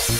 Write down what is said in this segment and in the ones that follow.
तेलुगु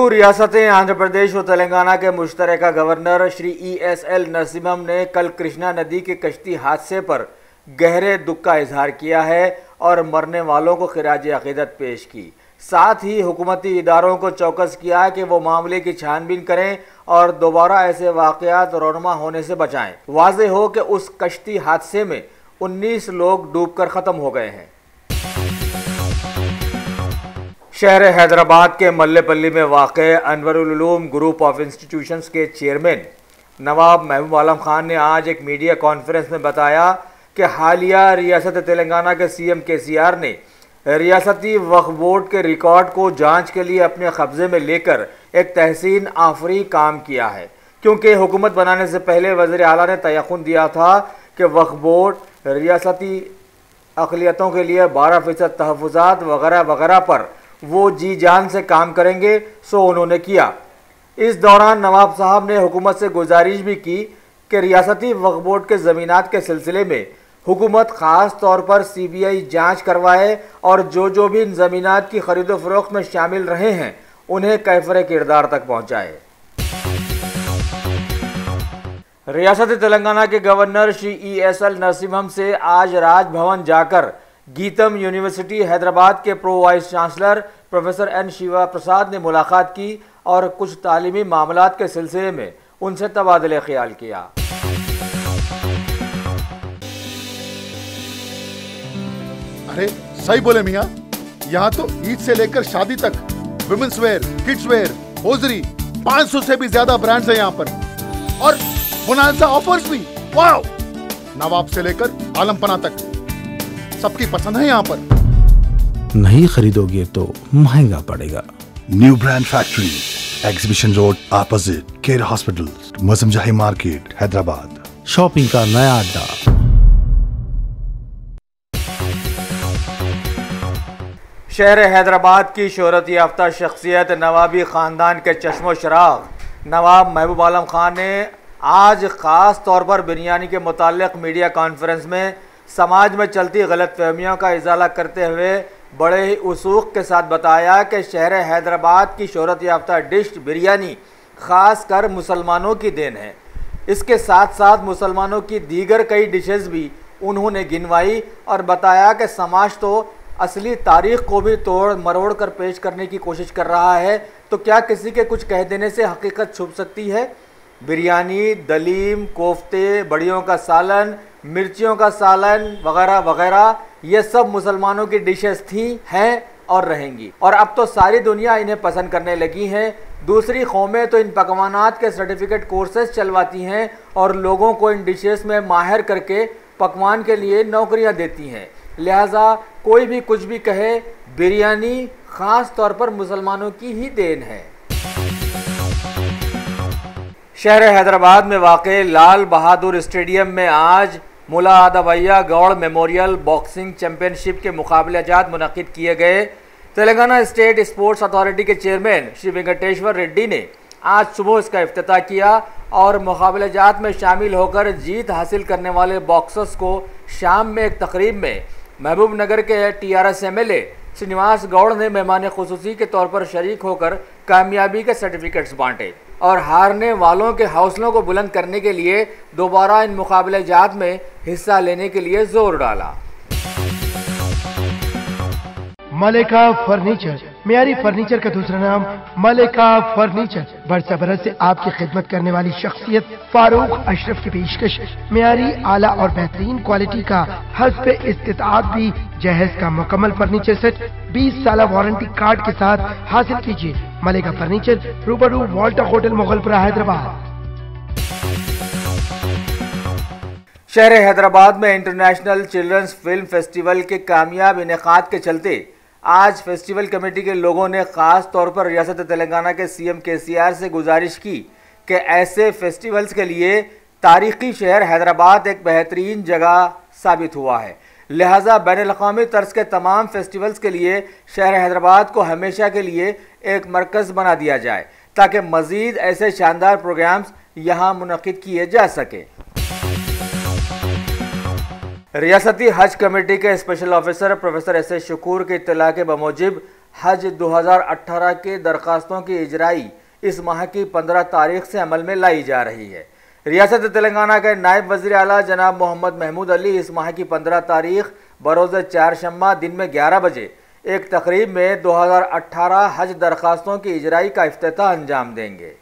रियासतें आंध्र प्रदेश और तेलंगाना के मुश्तरका गवर्नर श्री ESL नरसिम्हम ने कल कृष्णा नदी के कश्ती हादसे पर गहरे दुख का इजहार किया है और मरने वालों को खिराज अकीदत पेश की। साथ ही हुकूमती इदारों को चौकस किया कि वो मामले की छानबीन करें और दोबारा ऐसे वाक़यात रौनमा होने से बचाएं। वाज़े हो कि उस कश्ती हादसे में 19 लोग डूबकर ख़त्म हो गए हैं। शहर हैदराबाद के मल्लेपल्ली में वाक़े Anwarul Uloom group of institutions के चेयरमैन नवाब महबूब आलम खान ने आज एक मीडिया कॉन्फ्रेंस में बताया कि हालिया रियासत तेलंगाना के CM KCR ने रियासती वक्फ बोर्ड के रिकॉर्ड को जांच के लिए अपने कब्जे में लेकर एक तहसीन आफरी काम किया है, क्योंकि हुकूमत बनाने से पहले वज़ीर आला ने तयक़ुन दिया था कि वक्फ बोर्ड रियासती अक़लियतों के लिए 12% तहफ़्फ़ुज़ात वगैरह वगैरह पर वो जी जान से काम करेंगे। सो उन्होंने किया। इस दौरान नवाब साहब ने हुकूमत से गुजारिश भी की कि रियासती वक्फ बोर्ड के ज़मीनात के सिलसिले में हुकूमत ख़ास तौर पर CBI जांच करवाए और जो भी इन ज़मीनात की खरीदो फरोख्त में शामिल रहे हैं उन्हें कैफ़रे किरदार तक पहुँचाए। रियासत तेलंगाना के गवर्नर श्री ESL नरसिम्हम से आज राजभवन जाकर गीतम यूनिवर्सिटी हैदराबाद के pro vice chancellor professor N Shiva Prasad ने मुलाकात की और कुछ तालीमी मामलात के सिलसिले में उनसे तबादले ख्याल किया। अरे सही बोले मियाँ, यहाँ तो ईद से लेकर शादी तक women's wear, kids wear, hosiery 500 से भी ज्यादा ब्रांड्स हैं यहाँ पर और बोनांजा ऑफर्स भी। वाओ! नवाब से लेकर आलमपना तक सबकी पसंद है यहाँ पर। नहीं खरीदोगे तो महंगा पड़ेगा। New brand factory, exhibition road opposite care hospital, मौसम जाही मार्केट, हैदराबाद। शॉपिंग का नया अड्डा। शहर हैदराबाद की शोहरत याफ्ता शख्सियत नवाबी ख़ानदान के चश्मो चराग नवाब महबूब आलम खान ने आज ख़ास तौर पर बिरयानी के मुताल्लिक़ मीडिया कॉन्फ्रेंस में समाज में चलती गलतफहमियों का इजाला करते हुए बड़े ही उसूख के साथ बताया कि शहर हैदराबाद की शोहरत याफ्ता डिश बिरयानी ख़ास कर मुसलमानों की देन है। इसके साथ साथ मुसलमानों की दीगर कई डिशेस भी उन्होंने गिनवाई और बताया कि समाज तो असली तारीख़ को भी तोड़ मरोड़ कर पेश करने की कोशिश कर रहा है, तो क्या किसी के कुछ कह देने से हकीकत छुप सकती है। बिरयानी, दलीम, कोफ्ते, बड़ियों का सालन, मिर्चियों का सालन वगैरह वगैरह ये सब मुसलमानों की डिशेस थी, हैं और रहेंगी, और अब तो सारी दुनिया इन्हें पसंद करने लगी है। दूसरी कौमें तो इन पकवानात के सर्टिफिकेट कोर्सेज चलवाती हैं और लोगों को इन डिशेस में माहिर करके पकवान के लिए नौकरियां देती हैं। लिहाजा कोई भी कुछ भी कहे, बिरयानी ख़ास तौर पर मुसलमानों की ही देन है। शहर हैदराबाद में वाक़े लाल बहादुर स्टेडियम में आज मुला आदवैया गौड़ मेमोरियल बॉक्सिंग चैंपियनशिप के मुकाबलेजात मुनक़िद किए गए। तेलंगाना स्टेट स्पोर्ट्स अथॉरिटी के चेयरमैन श्री वेंकटेश्वर रेड्डी ने आज सुबह इसका इफ्तिताह किया और मुकाबलेजात में शामिल होकर जीत हासिल करने वाले बॉक्सर्स को शाम में एक तकरीब में महबूब नगर के TRS MLA श्रीनिवास गौड़ ने मेहमान खुसूसी के तौर पर शरीक होकर कामयाबी के सर्टिफिकेट्स बांटे और हारने वालों के हौसलों को बुलंद करने के लिए दोबारा इन मुकाबलेजात में हिस्सा लेने के लिए जोर डाला। मलिका फर्नीचर, मियारी फर्नीचर का दूसरा नाम मलिका फर्नीचर, बरसा बरस से आपकी खिदमत करने वाली शख्सियत फारूक अशरफ की पेशकश मियारी आला और बेहतरीन क्वालिटी का हस्ब इस्तिताअत भी जहेज का मुकम्मल फर्नीचर सेट 20 साल वारंटी कार्ड के साथ हासिल कीजिए। मलिका फर्नीचर, रूबरू वॉल्टर होटल मुगलपुरा, हैदराबाद। शहर हैदराबाद में इंटरनेशनल चिल्ड्रंस फिल्म फेस्टिवल के कामयाब इनेकाद के चलते आज फेस्टिवल कमेटी के लोगों ने ख़ास तौर पर रियासत तेलंगाना के CM KCR से गुजारिश की कि ऐसे फेस्टिवल्स के लिए तारीख़ी शहर हैदराबाद एक बेहतरीन जगह साबित हुआ है। लिहाजा बैनुल-अक़वामी तर्ज के तमाम फेस्टिवल्स के लिए शहर हैदराबाद को हमेशा के लिए एक मरकज़ बना दिया जाए ताकि मज़ीद ऐसे शानदार प्रोग्राम्स यहाँ मुनक़िद किए जा सके। रियासती हज कमेटी के special officer professor S A Shakoor के इत्तला के बमूजिब हज 2018 के दरख्वास्तों की इजराई इस माह की 15 तारीख से अमल में लाई जा रही है। रियासत तेलंगाना के नायब वज़ीर आला जनाब मोहम्मद महमूद अली इस माह की 15 तारीख बरोज़ चारशम्मा दिन में 11 बजे एक तकरीब में 2018 हज दरख्वास्तों की इजराई का इफ्तिताह अंजाम देंगे।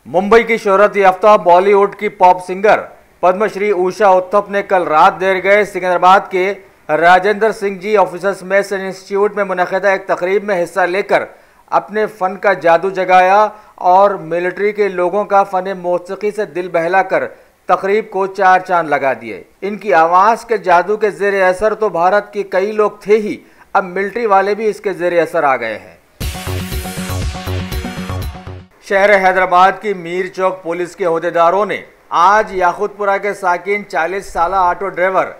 मुंबई की शोहरत याफ्ता बॉलीवुड की पॉप सिंगर पद्मश्री उषा उत्थप ने कल रात देर गए सिकंदराबाद के Rajendra Singh ji officers mess institute में मुनक़िदा एक तकरीब में हिस्सा लेकर अपने फ़न का जादू जगाया और मिलिट्री के लोगों का फ़न मौसीक़ी से दिल बहलाकर तकरीब को 4 चांद लगा दिए। इनकी आवाज़ के जादू के ज़ेर असर तो भारत के कई लोग थे ही, अब मिलिट्री वाले भी इसके ज़ेर असर आ गए हैं। शहर हैदराबाद की मीर चौक पुलिस के ओहदेदारों ने आज याकूतपुरा के साकिन 40 साला ऑटो ड्राइवर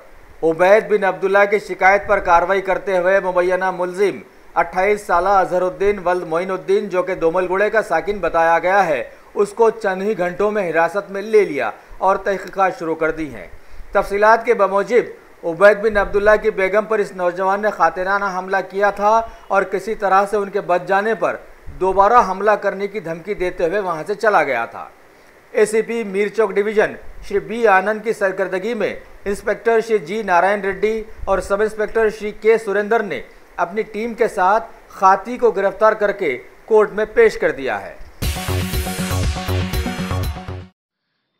उबैद बिन अब्दुल्ला की शिकायत पर कार्रवाई करते हुए मुबैना मुलजिम 28 साला अजहरुद्दीन वल्द मोइनुद्दीन जो कि दोमलगुड़े का साकिन बताया गया है, उसको चंद ही घंटों में हिरासत में ले लिया और तहक़ीक़ात शुरू कर दी हैं। तफसीलात के बमूजिब उबैद बिन अब्दुल्ला की बेगम पर इस नौजवान ने खातिराना हमला किया था और किसी तरह से उनके बच जाने पर दोबारा हमला करने की धमकी देते हुए वहाँ से चला गया था। एसीपी मीर चौक डिवीज़न श्री बी आनंद की सरकर्दगी में इंस्पेक्टर श्री जी नारायण रेड्डी और सब इंस्पेक्टर श्री के सुरेंद्र ने अपनी टीम के साथ खाती को गिरफ्तार करके कोर्ट में पेश कर दिया है।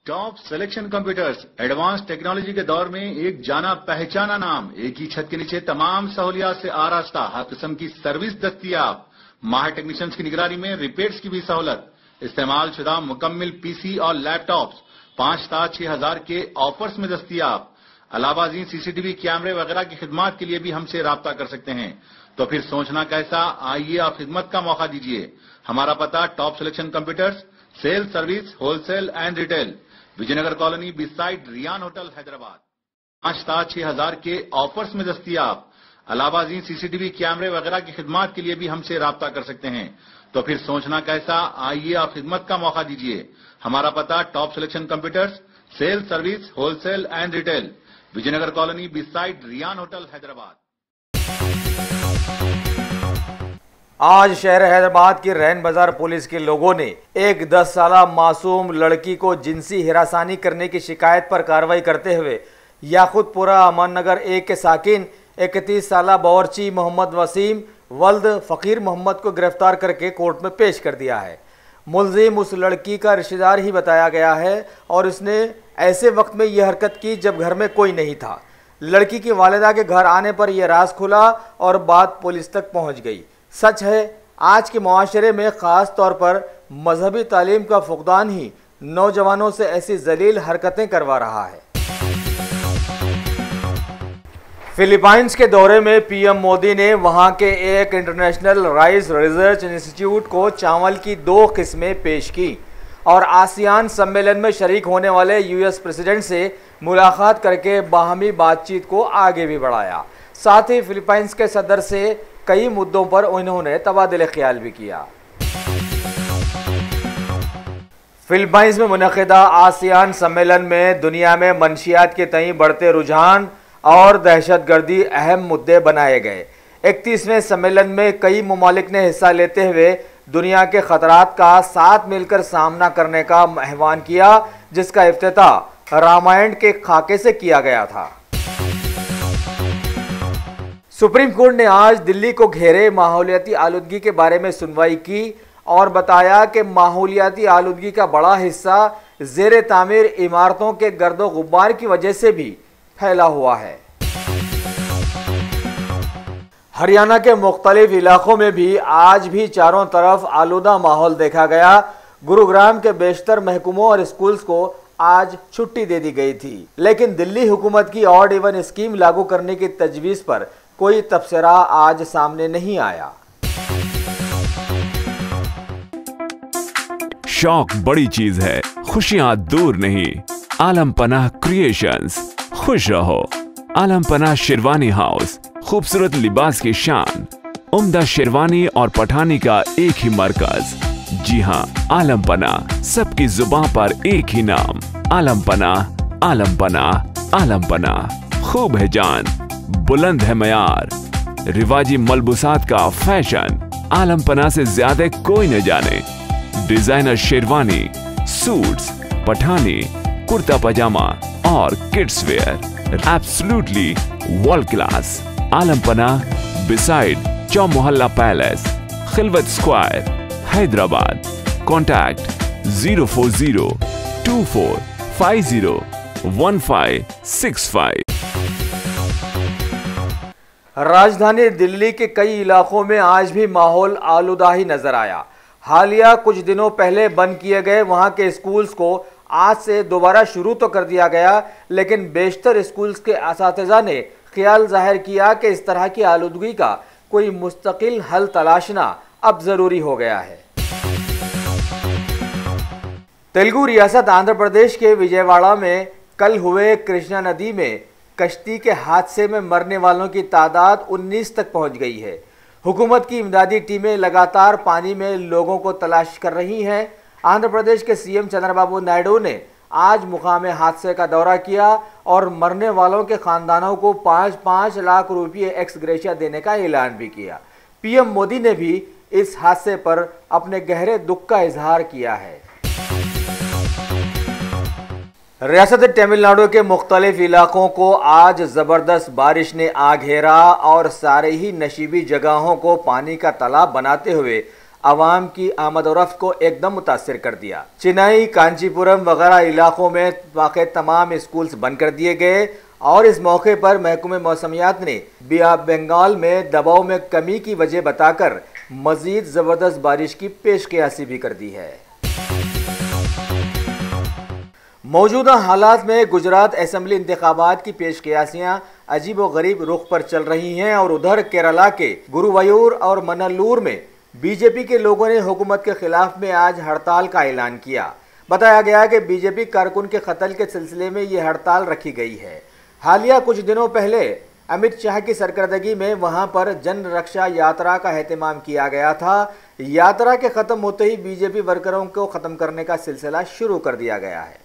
Top selection computers advance technology के दौर में एक जाना पहचाना नाम, एक ही छत के नीचे तमाम सहूलियात से आरास्ता, हर किस्म की सर्विस दस्तियाब, माहिर टेक्नीशियंस की निगरानी में रिपेयर्स की भी सहूलत, इस्तेमाल शुदा मुकम्मिल पीसी और लैपटॉप्स 5,6,000 के ऑफर्स में दस्तियाब। अलावाज़ीन सीसीटीवी कैमरे वगैरह की खिदमत के लिए भी हमसे राब्ता कर सकते हैं। तो फिर सोचना कैसा, आइए आप खिदमत का मौका दीजिए। हमारा पता top selection computers, sale service, wholesale and retail, Vijayanagar colony beside Riyan hotel Hyderabad. 5,6,000 के ऑफर्स में दस्तियाब। अलावाज़ीन सीसीटीवी कैमरे वगैरह की खिदमत के लिए भी हमसे राब्ता कर सकते हैं। तो फिर सोचना कैसा, आइए आप खिदमत का मौका दीजिए। हमारा पता top selection computers, sale service, wholesale and retail, Vijayanagar colony beside Riyan hotel Hyderabad. आज शहर हैदराबाद की रैन बाजार पुलिस के लोगों ने एक 10 साला मासूम लड़की को जिनसी हिरासानी करने की शिकायत पर कार्रवाई करते हुए याकूतपुरा अमान नगर 1 के साकिन 31 साला बावर्ची मोहम्मद वसीम वल्द फ़कीर मोहम्मद को गिरफ्तार करके कोर्ट में पेश कर दिया है। मुलजिम उस लड़की का रिश्तेदार ही बताया गया है और उसने ऐसे वक्त में यह हरकत की जब घर में कोई नहीं था। लड़की की वालिदा के घर आने पर यह राज खुला और बात पुलिस तक पहुंच गई। सच है, आज के मुआशरे में ख़ास तौर पर मजहबी तालीम का फुकदान ही नौजवानों से ऐसी जलील हरकतें करवा रहा है। फिलीपाइंस के दौरे में पीएम मोदी ने वहां के एक इंटरनेशनल राइस रिसर्च इंस्टीट्यूट को चावल की 2 किस्में पेश की और आसियान सम्मेलन में शरीक होने वाले यूएस प्रेसिडेंट से मुलाकात करके बाहमी बातचीत को आगे भी बढ़ाया। साथ ही फिलीपाइंस के सदर से कई मुद्दों पर उन्होंने तबादले ख्याल भी किया। फिलीपाइंस में मुनक़िदा आसियान सम्मेलन में दुनिया में मंशियात के तई बढ़ते रुझान और दहशतगर्दी अहम मुद्दे बनाए गए। 31वें सम्मेलन में कई ममालिक ने हिस्सा लेते हुए दुनिया के खतरात का साथ मिलकर सामना करने का आह्वान किया, जिसका इफ्तिताह रामायण के खाके से किया गया था। सुप्रीम कोर्ट ने आज दिल्ली को घेरे माहौलियाती आलूदगी के बारे में सुनवाई की और बताया कि माहौलियाती आलूदगी का बड़ा हिस्सा ज़ेरे तामीर इमारतों के गर्दो गुब्बार की वजह से भी फैला हुआ है। हरियाणा के मुख्तलिफ इलाकों में भी आज भी चारों तरफ आलूदा माहौल देखा गया। गुरुग्राम के बेशतर महकमों और स्कूल्स को आज छुट्टी दे दी गई थी, लेकिन दिल्ली हुकूमत की ऑड इवन स्कीम लागू करने की तजवीज़ पर कोई तबसरा आज सामने नहीं आया। शौक बड़ी चीज है, खुशियां दूर नहीं। आलम पनाह क्रिएशंस, खुश रहो। आलमपना शेरवानी हाउस, खूबसूरत लिबास की शान, उम्दा शेरवानी और पठानी का एक ही मरकज। जी हाँ, आलमपना, सबकी जुबान पर एक ही नाम, आलमपना, आलमपना, आलमपना। खूब है जान, बुलंद है मयार, रिवाजी मलबूसात का फैशन, आलमपना से ज्यादा कोई न जाने। डिजाइनर शेरवानी, सूट्स, पठानी, कुर्ता पजामा और kids wear, absolutely world class. Alampanah, beside Chowmahalla palace, Khilwat square, Hyderabad. Contact 04024501565। राजधानी दिल्ली के कई इलाकों में आज भी माहौल आलूदा ही नजर आया। हालिया कुछ दिनों पहले बंद किए गए वहां के स्कूल्स को आज से दोबारा शुरू तो कर दिया गया, लेकिन बेशतर स्कूल्स के असातिज़ा ने ख्याल जाहिर किया कि इस तरह की आलूदगी का कोई मुस्तकिल हल तलाशना अब जरूरी हो गया है। तेलुगु रियासत आंध्र प्रदेश के विजयवाड़ा में कल हुए कृष्णा नदी में कश्ती के हादसे में मरने वालों की तादाद 19 तक पहुंच गई है। हुकूमत की इमदादी टीमें लगातार पानी में लोगों को तलाश कर रही हैं। आंध्र प्रदेश के सीएम चंद्रबाबू नायडू ने आज मुकाम हादसे का दौरा किया और मरने वालों के खानदानों को 5-5 लाख रुपये एक्स ग्रेशिया देने का ऐलान भी किया। पीएम मोदी ने भी इस हादसे पर अपने गहरे दुख का इजहार किया है। रियासत तमिलनाडु के मुख्तलिफ इलाकों को आज जबरदस्त बारिश ने आ घेरा और सारे ही नशीबी जगहों को पानी का तालाब बनाते हुए आवाम की आमदोरफ्त को एकदम मुतासिर कर दिया। चेन्नई, कांचीपुरम वगैरह इलाकों में वाक़े तमाम स्कूल्स बंद कर दिए गए और इस मौके पर महकमे मौसमियात ने बंगाल में दबाव में कमी की वजह बताकर मजीद जबरदस्त बारिश की पेशकयासी भी कर दी है। मौजूदा हालात में गुजरात असेंबली इंतखाबात की पेशकयासियां अजीब व गरीब रुख पर चल रही हैं और उधर केरला के गुरुवायूर और मन्नलूर में बीजेपी के लोगों ने हुकूमत के खिलाफ में आज हड़ताल का ऐलान किया। बताया गया कि बीजेपी कारकुन के कत्ल के सिलसिले में ये हड़ताल रखी गई है। हालिया कुछ दिनों पहले अमित शाह की सरकर्दगी में वहां पर जन रक्षा यात्रा का एहतमाम किया गया था। यात्रा के खत्म होते ही बीजेपी वर्करों को खत्म करने का सिलसिला शुरू कर दिया गया है।